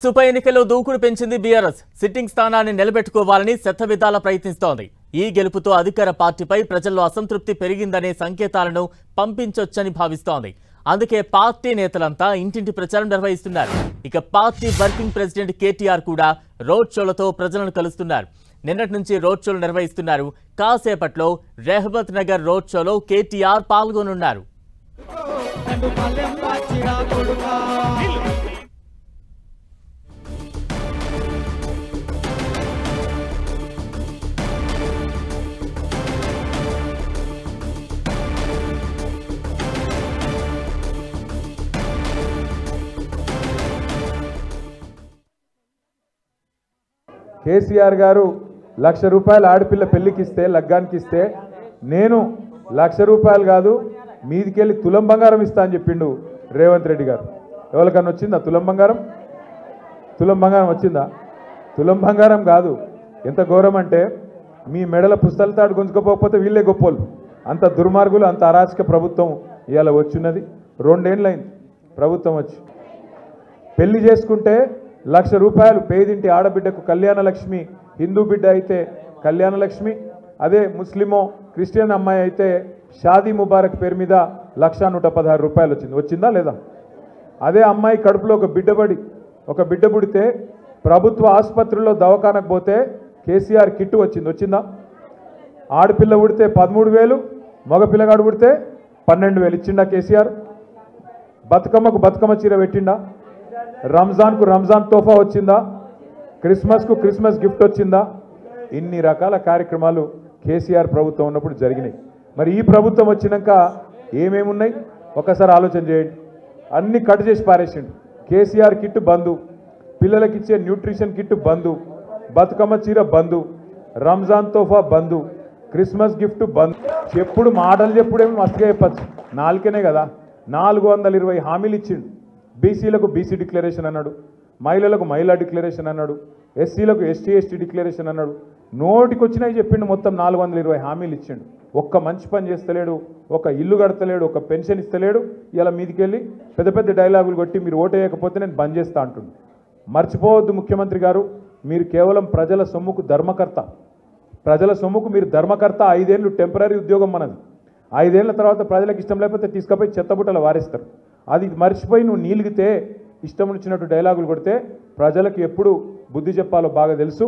ఉప ఎన్నికల్లో దూకుడు పెంచింది బీఆర్ఎస్. సిట్టింగ్ స్థానాన్ని నిలబెట్టుకోవాలని శతవిధాల ప్రయత్నిస్తోంది. ఈ గెలుపుతో అధికార పార్టీపై ప్రజల్లో అసంతృప్తి పెరిగిందనే సంకేతాలను పంపించొచ్చని భావిస్తోంది. అందుకే పార్టీ నేతలంతా ఇంటింటి ప్రచారం నిర్వహిస్తున్నారు. ఇక పార్టీ వర్కింగ్ ప్రెసిడెంట్ కేటీఆర్ కూడా రోడ్ షోలతో ప్రజలను కలుస్తున్నారు. నిన్నటి నుంచి రోడ్ షోలు నిర్వహిస్తున్నారు. కాసేపట్లో రెహమత్ నగర్ రోడ్ షోలో కేటీఆర్ పాల్గొనున్నారు. కేసీఆర్ గారు ₹1,00,000 ఆడపిల్ల పెళ్లికిస్తే లగ్గానికిస్తే నేను ₹1,00,000 కాదు మీదికెళ్ళి తులం బంగారం ఇస్తా అని చెప్పిండు రేవంత్ రెడ్డి గారు. ఎవరికన్నా వచ్చిందా తులం బంగారం? తులం బంగారం వచ్చిందా? తులం బంగారం కాదు. ఎంత ఘోరం అంటే మీ మెడల పుస్తల తాడు గుంజుకోకపోతే వీళ్ళే గొప్పోళ్ళు. అంత దుర్మార్గులు, అంత అరాచక ప్రభుత్వం ఇవాళ వచ్చినది. 2 ఏళ్ళైంది ప్రభుత్వం వచ్చి. పెళ్లి చేసుకుంటే ₹1,00,000 పేదింటి ఆడబిడ్డకు కళ్యాణ లక్ష్మి, హిందూ బిడ్డ అయితే కళ్యాణ లక్ష్మి, అదే ముస్లిమో క్రిస్టియన్ అమ్మాయి అయితే షాదీ ముబారక్ పేరు మీద ₹1,116 వచ్చింది. వచ్చిందా లేదా? అదే అమ్మాయి కడుపులో ఒక బిడ్డ పుడితే ప్రభుత్వ ఆసుపత్రిలో దవాఖానకు పోతే కేసీఆర్ కిట్టు వచ్చింది. వచ్చిందా? ఆడపిల్ల పుడితే 13,000, మగపిల్లగాడు పుడితే 12,000 ఇచ్చిండా కేసీఆర్? బతుకమ్మకు బతుకమ్మ చీర పెట్టిండా? రంజాన్కు రంజాన్ తోఫా వచ్చిందా? క్రిస్మస్కు క్రిస్మస్ గిఫ్ట్ వచ్చిందా? ఇన్ని రకాల కార్యక్రమాలు కేసీఆర్ ప్రభుత్వం ఉన్నప్పుడు జరిగినాయి. మరి ఈ ప్రభుత్వం వచ్చినాక ఏమేమున్నాయి ఒకసారి ఆలోచన చేయండి. అన్ని కట్ చేసి పారేసిండు. కేసీఆర్ కిట్ బంధు, పిల్లలకిచ్చే న్యూట్రిషన్ కిట్ బంధు, బతుకమ్మ చీర బంధు, రంజాన్ తోఫా బంధు, క్రిస్మస్ గిఫ్ట్ బంధు. చెప్పుడు మాటలు చెప్పుడేమో మస్తుగా చెప్పచ్చు, నాలుకనే కదా. 420 హామీలు ఇచ్చిండు. బీసీలకు బీసీ డిక్లరేషన్ అన్నాడు, మహిళలకు మహిళా డిక్లరేషన్ అన్నాడు, ఎస్సీలకు ఎస్టీ డిక్లరేషన్ అన్నాడు. నోటికి వచ్చినాయి చెప్పిండు. మొత్తం 420 హామీలు ఇచ్చిండు. ఒక్క మంచి పని చేస్తలేడు, ఒక ఇల్లు కడతలేడు, ఒక పెన్షన్ ఇస్తలేడు. ఇలా మీదికెళ్ళి పెద్ద పెద్ద డైలాగులు కొట్టి మీరు ఓటేయకపోతే నేను బంద్ చేస్తా అంటుండు. మర్చిపోవద్దు ముఖ్యమంత్రి గారు, మీరు కేవలం ప్రజల సొమ్ముకు ధర్మకర్త. ప్రజల సొమ్ముకు మీరు ధర్మకర్త. 5 ఏళ్ళు టెంపరీ ఉద్యోగం మనది. 5 ఏళ్ల తర్వాత ప్రజలకు ఇష్టం లేకపోతే తీసుకుపోయి చెత్తబుట్టలు వారేస్తారు. అది మర్చిపోయి నువ్వు నీలిగితే, ఇష్టం వచ్చినట్టు డైలాగులు కొడితే ప్రజలకు ఎప్పుడు బుద్ధి చెప్పాలో బాగా తెలుసు.